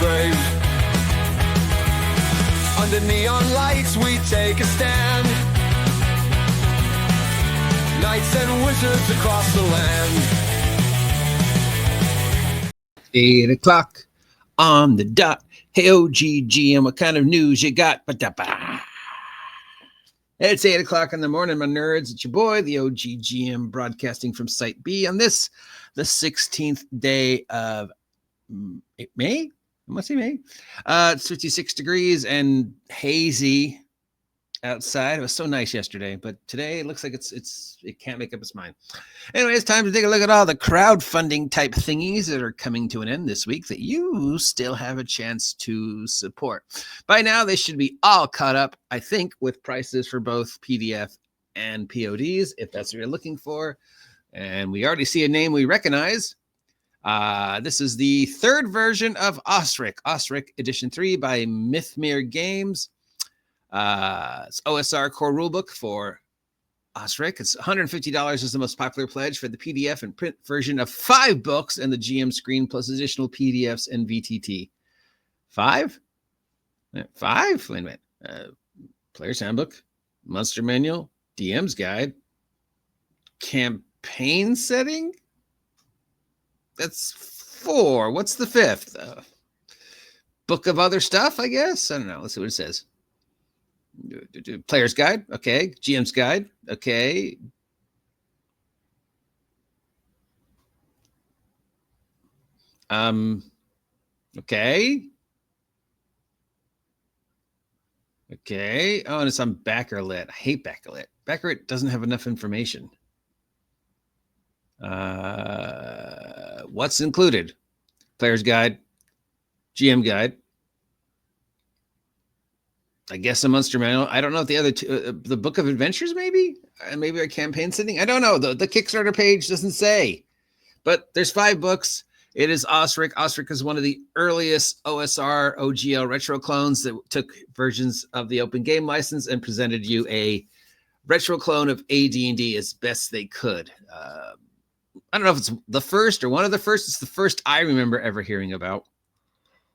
crave. Under neon lights we take a stand. Knights and wizards across the land. 8 o'clock on the dot. Hey, OGGM, what kind of news you got? Ba-da-ba. It's 8 o'clock in the morning, my nerds. It's your boy, the OGGM, broadcasting from Site B on this, the 16th day of May. I must say May. It's 56 degrees and hazy outside. It was so nice yesterday, but today it looks like it can't make up its mind. Anyway, it's time to take a look at all the crowdfunding type thingies that are coming to an end this week that you still have a chance to support. By now, they should be all caught up, I think, with prices for both PDF and PODs, if that's what you're looking for. And we already see a name we recognize. This is the third version of Osric Edition 3 by Mythmere Games. It's OSR core rulebook for Osric. It's $150 is the most popular pledge for the PDF and print version of 5 books and the GM screen plus additional PDFs and VTT. 5? 5? Wait a minute. Player's Handbook, Monster Manual, DM's Guide, Campaign Setting? That's 4. What's the 5th? Book of Other Stuff, I guess? I don't know. Let's see what it says. Player's Guide, okay. GM's Guide, okay. Okay. Okay. Oh, and it's on Backerlit. I hate Backerlit. Backerlit doesn't have enough information. What's included? Player's Guide, GM Guide. I guess a Monster Manual. I don't know if the other two, the Book of Adventures, maybe a campaign setting. I don't know. The Kickstarter page doesn't say, but there's 5 books. It is Osric. Osric is one of the earliest OSR OGL retro clones that took versions of the open game license and presented you a retro clone of AD&D as best they could. I don't know if it's the first or one of the first. It's the first I remember ever hearing about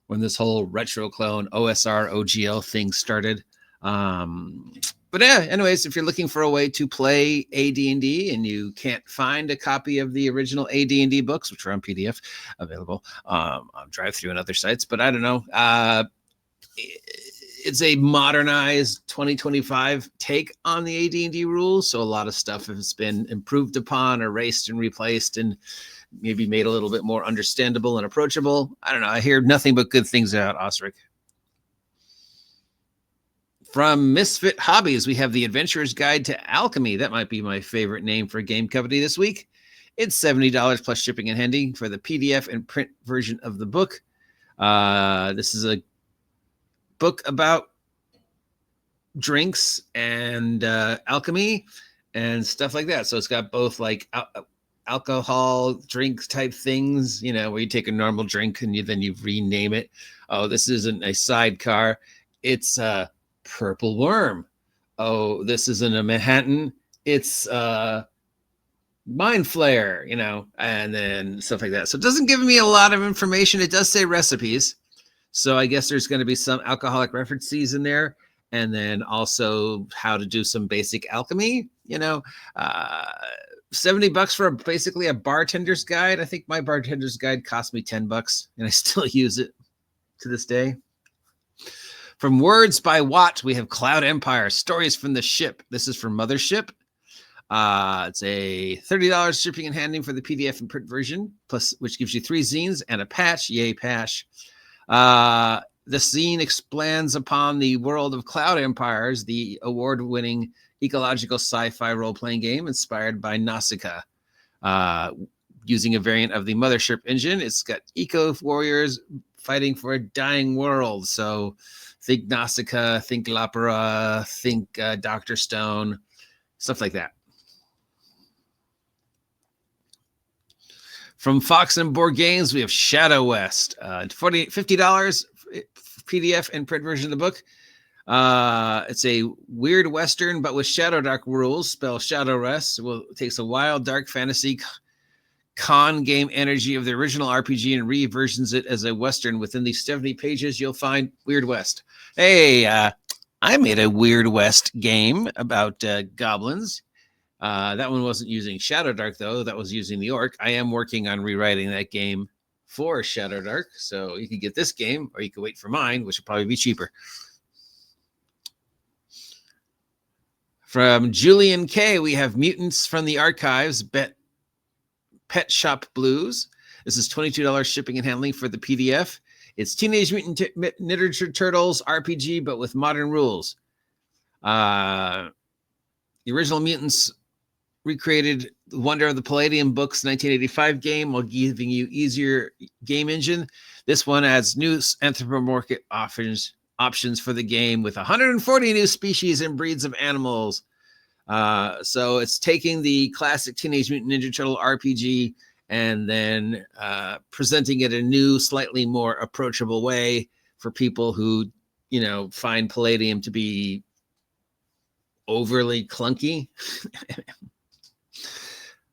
when this whole retro clone OSR OGL thing started. But yeah, anyways, if you're looking for a way to play AD&D and you can't find a copy of the original AD&D books, which are on PDF available on drive-thru and other sites, but I don't know. It's a modernized 2025 take on the AD&D rules. So a lot of stuff has been improved upon, erased, and replaced, and maybe made a little bit more understandable and approachable. I don't know. I hear nothing but good things about Osric. From Misfit Hobbies, we have the Adventurer's Guide to Alchemy. That might be my favorite name for a game company this week. It's $70 plus shipping and handling for the PDF and print version of the book. This is a book about drinks and alchemy and stuff like that. So it's got both like alcohol drink type things, you know, where you take a normal drink and then you rename it. Oh, this isn't a sidecar. It's a purple worm. Oh, this isn't a Manhattan. It's mind flare, you know, and then stuff like that. So it doesn't give me a lot of information. It does say recipes. So I guess there's going to be some alcoholic references in there. And then also how to do some basic alchemy, you know, $70 for basically a bartender's guide. I think my bartender's guide cost me $10 and I still use it to this day. From Words by Watt, we have Cloud Empire, Stories from the Ship. This is for Mothership. It's a $30 shipping and handling for the PDF and print version, plus which gives you 3 zines and a patch. Yay, patch. The zine expands upon the world of Cloud Empires, the award-winning ecological sci-fi role-playing game inspired by Nausicaa. Using a variant of the Mothership engine, it's got eco-warriors fighting for a dying world. So think Nausicaa, think Lapera, think Dr. Stone, stuff like that. From Fox and Board Games, we have Shadow West. $50 PDF and print version of the book. It's a weird Western, but with Shadow Dark rules. Spell Shadow West. It takes a wild, dark fantasy con game energy of the original RPG and reversions it as a Western. Within these 70 pages, you'll find Weird West. Hey, I made a Weird West game about goblins. That one wasn't using Shadowdark, though. That was using the Orc. I am working on rewriting that game for Shadowdark. So you can get this game, or you can wait for mine, which will probably be cheaper. From Julian K, we have Mutants from the Archives, Pet Shop Blues. This is $22 shipping and handling for the PDF. It's Teenage Mutant Ninja Turtles RPG, but with modern rules. The original Mutants recreated Wonder of the Palladium Books 1985 game while giving you easier game engine. This one adds new anthropomorphic options for the game with 140 new species and breeds of animals. So it's taking the classic Teenage Mutant Ninja Turtle RPG and then presenting it a new, slightly more approachable way for people who, find Palladium to be overly clunky.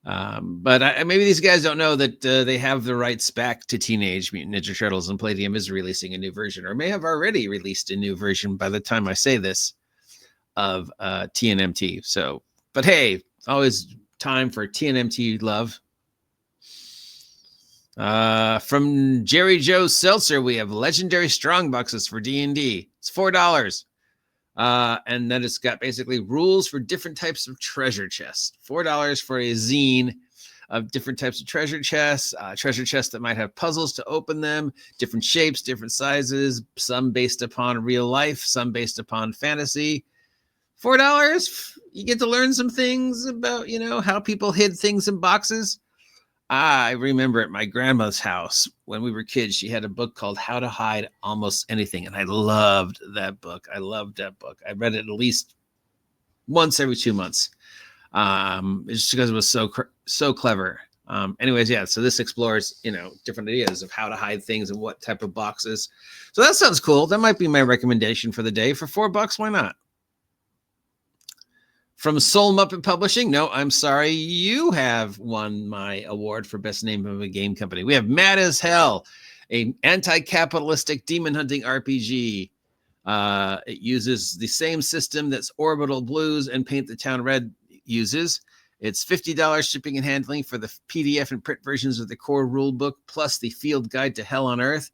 But maybe these guys don't know that they have the rights back to Teenage Mutant Ninja Turtles, and Palladium is releasing a new version, or may have already released a new version by the time I say this, of TNMT. So, but hey, always time for TNMT love. From Jerry Joe Seltzer, we have Legendary Strong Boxes for D&D. It's $4. And then it's got basically rules for different types of treasure chests. $4 for a zine of different types of treasure chests that might have puzzles to open them, different shapes, different sizes, some based upon real life, some based upon fantasy. $4, you get to learn some things about, how people hid things in boxes. I remember at my grandma's house when we were kids, she had a book called How to Hide Almost Anything. And I loved that book. I read it at least once every 2 months. It's just because it was so clever. Anyways, yeah. So this explores, different ideas of how to hide things and what type of boxes. So that sounds cool. That might be my recommendation for the day. For $4, why not? From Soul Muppet Publishing, no, I'm sorry, you have won my award for best name of a game company. We have Mad as Hell, an anti-capitalistic demon hunting RPG. It uses the same system that's Orbital Blues and Paint the Town Red uses. It's $50 shipping and handling for the PDF and print versions of the core rulebook, plus the field guide to Hell on Earth.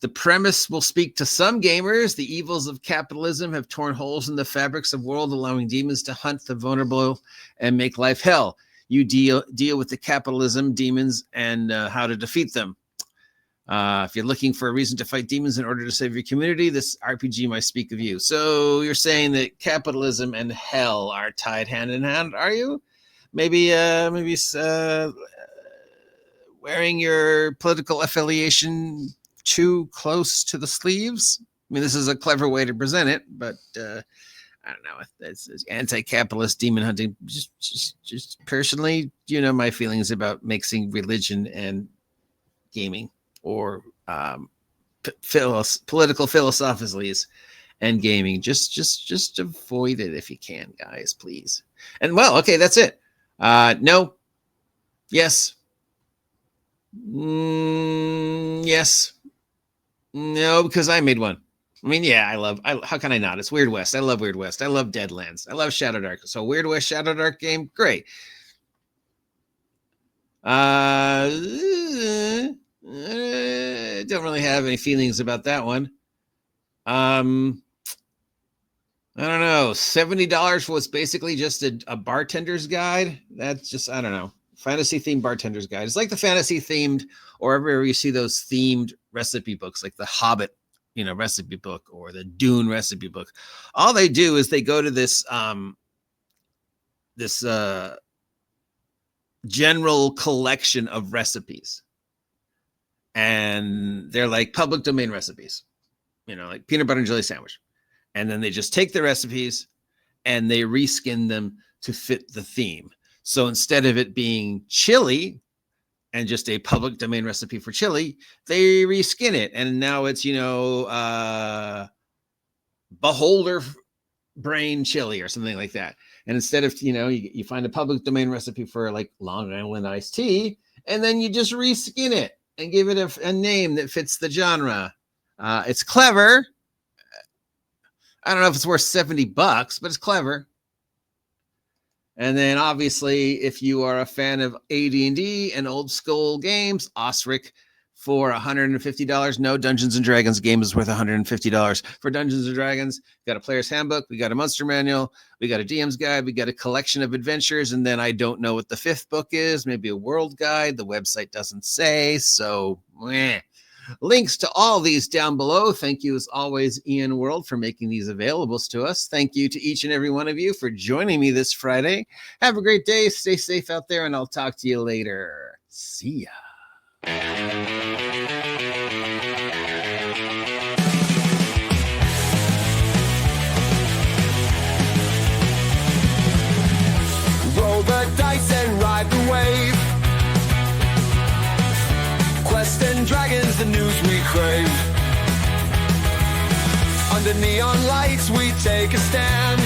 The premise will speak to some gamers. The evils of capitalism have torn holes in the fabrics of world, allowing demons to hunt the vulnerable and make life hell. You deal with the capitalism, demons, and how to defeat them. If you're looking for a reason to fight demons in order to save your community, this RPG might speak of you. So you're saying that capitalism and hell are tied hand in hand, are you? Maybe wearing your political affiliation too close to the sleeves. I mean, this is a clever way to present it, but I don't know. It's anti-capitalist demon hunting. Just personally, my feelings about mixing religion and gaming, or political philosophies and gaming. Just avoid it if you can, guys, please. And well, okay, that's it. No. Yes. Yes. No, because I made one. I mean, yeah, how can I not? It's Weird West. I love Weird West. I love Deadlands. I love Shadowdark. So Weird West Shadowdark game, great. I don't really have any feelings about that one. I don't know. $70 was basically just a bartender's guide. That's just, I don't know. Fantasy themed bartender's guide. It's like the fantasy themed, or everywhere you see those themed recipe books, like the Hobbit, recipe book, or the Dune recipe book. All they do is they go to this general collection of recipes, and they're like public domain recipes, like peanut butter and jelly sandwich. And then they just take the recipes and they reskin them to fit the theme. So instead of it being chili and just a public domain recipe for chili, they reskin it. And now it's, beholder brain chili or something like that. And instead of, you find a public domain recipe for like Long Island iced tea, and then you just reskin it and give it a name that fits the genre. It's clever. I don't know if it's worth $70, but it's clever. And then obviously, if you are a fan of AD&D and old school games, Osric for $150. No, Dungeons and Dragons game is worth $150. For Dungeons and Dragons, we got a player's handbook, we got a monster manual, we got a DM's guide, we got a collection of adventures, and then I don't know what the 5th book is, maybe a world guide. The website doesn't say, so links to all these down below. Thank you as always, Ian World, for making these available to us. Thank you to each and every one of you for joining me this Friday. Have a great day. Stay safe out there, and I'll talk to you later. See ya. Roll the dice and ride the wave. Quest and dragons, the news we crave. Under neon lights we take a stand.